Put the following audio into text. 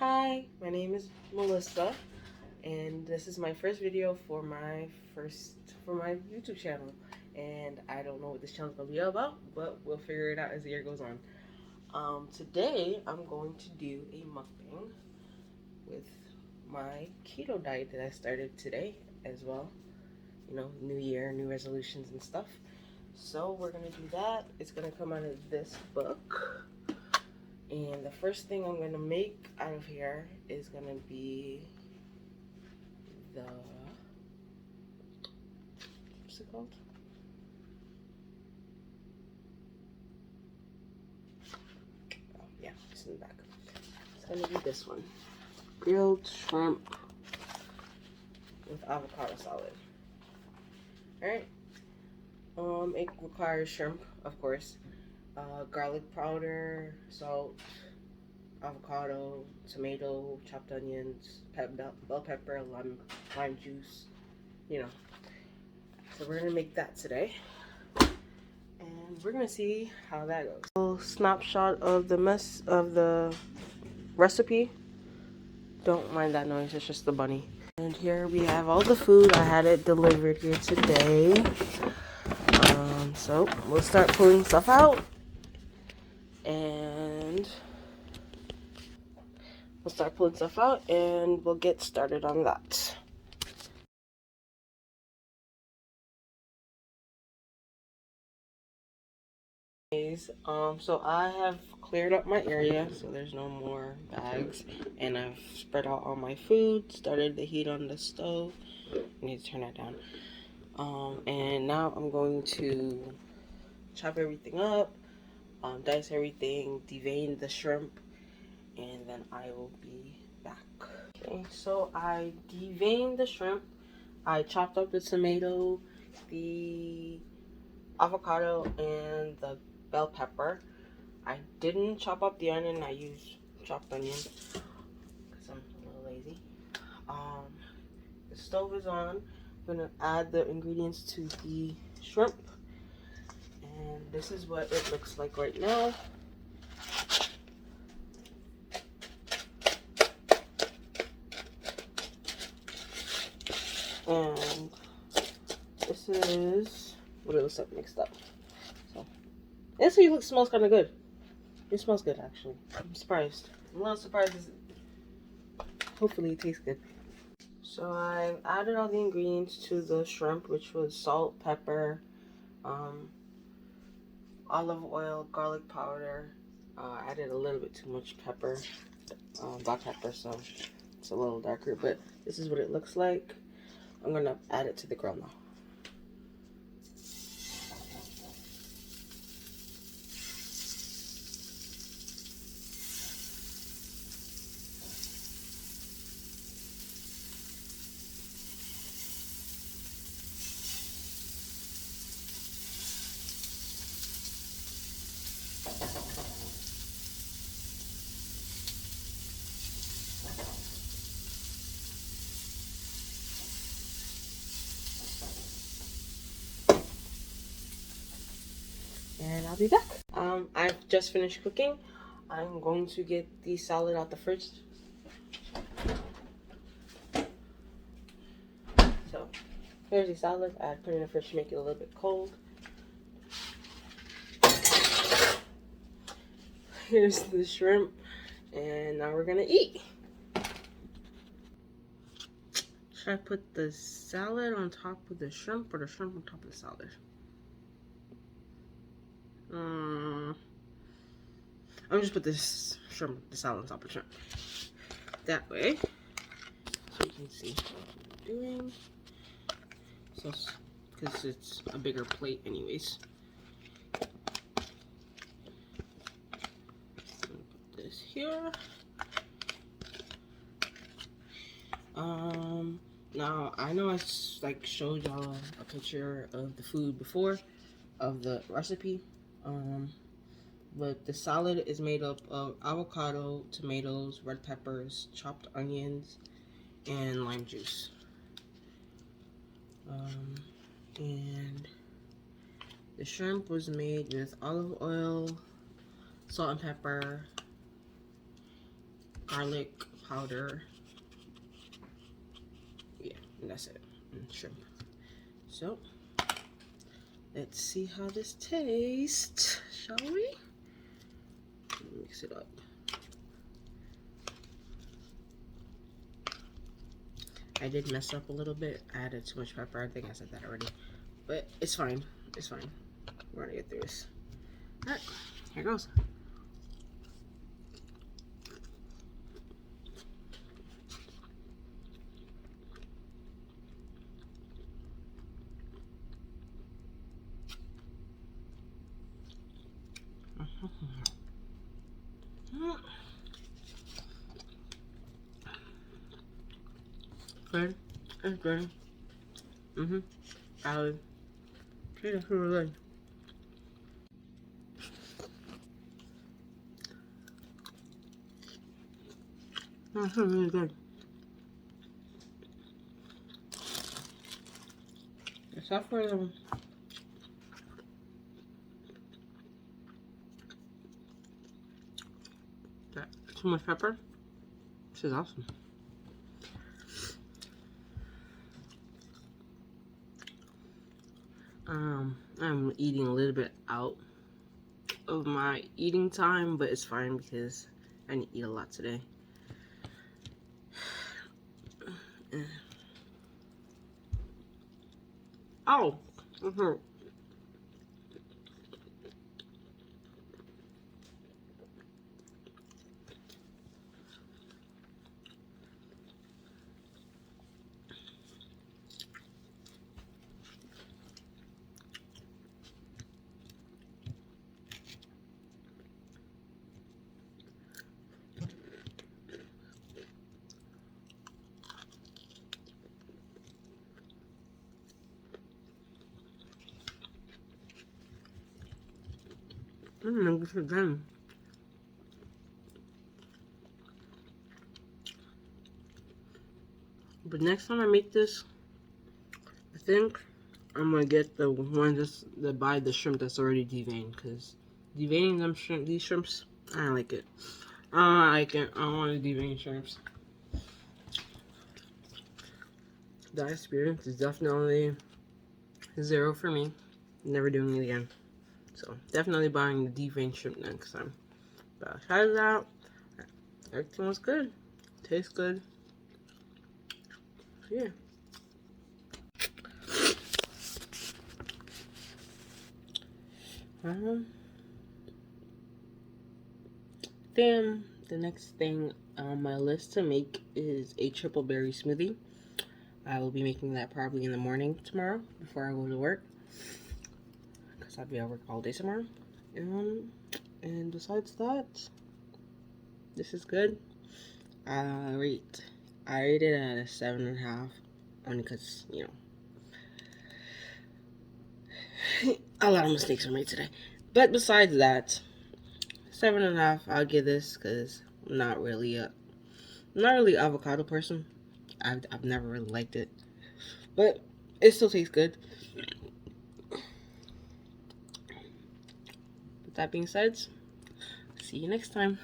Hi, my name is Melissa, and this is my first video for my YouTube channel. And I don't know what this channel is gonna be about, but we'll figure it out as the year goes on. Today I'm going to do a mukbang with my keto diet that I started today as well. You know, new year, new resolutions and stuff. So we're gonna do that. It's gonna come out of this book. And the first thing I'm going to make out of here is going to be the, what's it called? Oh, yeah, it's in the back. It's going to be this one. Grilled shrimp with avocado salad. Alright. It requires shrimp, of course. Garlic powder, salt, avocado, tomato, chopped onions, bell pepper, lime juice, you know. So we're gonna make that today, and we're gonna see how that goes. A little snapshot of the recipe. Don't mind that noise, it's just the bunny. And here we have all the food. I had it delivered here today. So we'll start pulling stuff out, and we'll get started on that. So I have cleared up my area, so there's no more bags, and I've spread out all my food, started the heat on the stove. I need to turn that down. And now I'm going to chop everything up, dice everything, devein the shrimp, and then I will be back. Okay, so I deveined the shrimp. I chopped up the tomato, the avocado, and the bell pepper. I didn't chop up the onion. I used chopped onion because I'm a little lazy. The stove is on. I'm gonna add the ingredients to the shrimp, and this is what it looks like right now. And this is what it looks like mixed up. So this smells kind of good. It smells good, actually. I'm surprised. I'm a little surprised. Hopefully it tastes good. So I've added all the ingredients to the shrimp, which was salt, pepper, olive oil, garlic powder. I added a little bit too much pepper, black pepper, so it's a little darker, but this is what it looks like. I'm gonna add it to the grill now. And I'll be back. I've just finished cooking. I'm going to get the salad out the fridge. So here's the salad. I put it in the fridge to make it a little bit cold. Here's the shrimp, and now we're gonna eat. Should I put the salad on top of the shrimp or the shrimp on top of the salad? I'm just put this shrimp, the salad on top of the shrimp. That way, so you can see what I'm doing. So, because it's a bigger plate, anyways. Put this here. Now I know I showed y'all a picture of the food before, of the recipe. But the salad is made up of avocado, tomatoes, red peppers, chopped onions, and lime juice. And the shrimp was made with olive oil, salt and pepper, garlic powder. Yeah, and that's it. And shrimp. So, let's see how this tastes, shall we? Mix it up. I did mess up a little bit. I added too much pepper. I think I said that already. But it's fine. It's fine. We're gonna get through this. Alright, here goes. Good. It's good. Salad. Okay, that's really good. That's really good. Except for that too much pepper. This is awesome. I'm eating a little bit out of my eating time, but it's fine because I didn't eat a lot today. Oh, it hurt. This is good. But next time I make this, I think I'm gonna get the one that buy the shrimp that's already deveined, because deveining these shrimps, I don't like it. I don't like it. I don't want to devein shrimps. That experience is definitely 0 for me. Never doing it again. So definitely buying the deveined shrimp next time. But besides that, everything was good. Tastes good. Yeah. Then the next thing on my list to make is a triple berry smoothie. I will be making that probably in the morning tomorrow before I go to work, because I'll be at work all day tomorrow. And besides that, this is good. I rate it at a 7.5, only because, you know, a lot of mistakes were made today. But besides that, 7.5, I'll give this because I'm not really avocado person. I've never really liked it, but it still tastes good. With that being said, see you next time.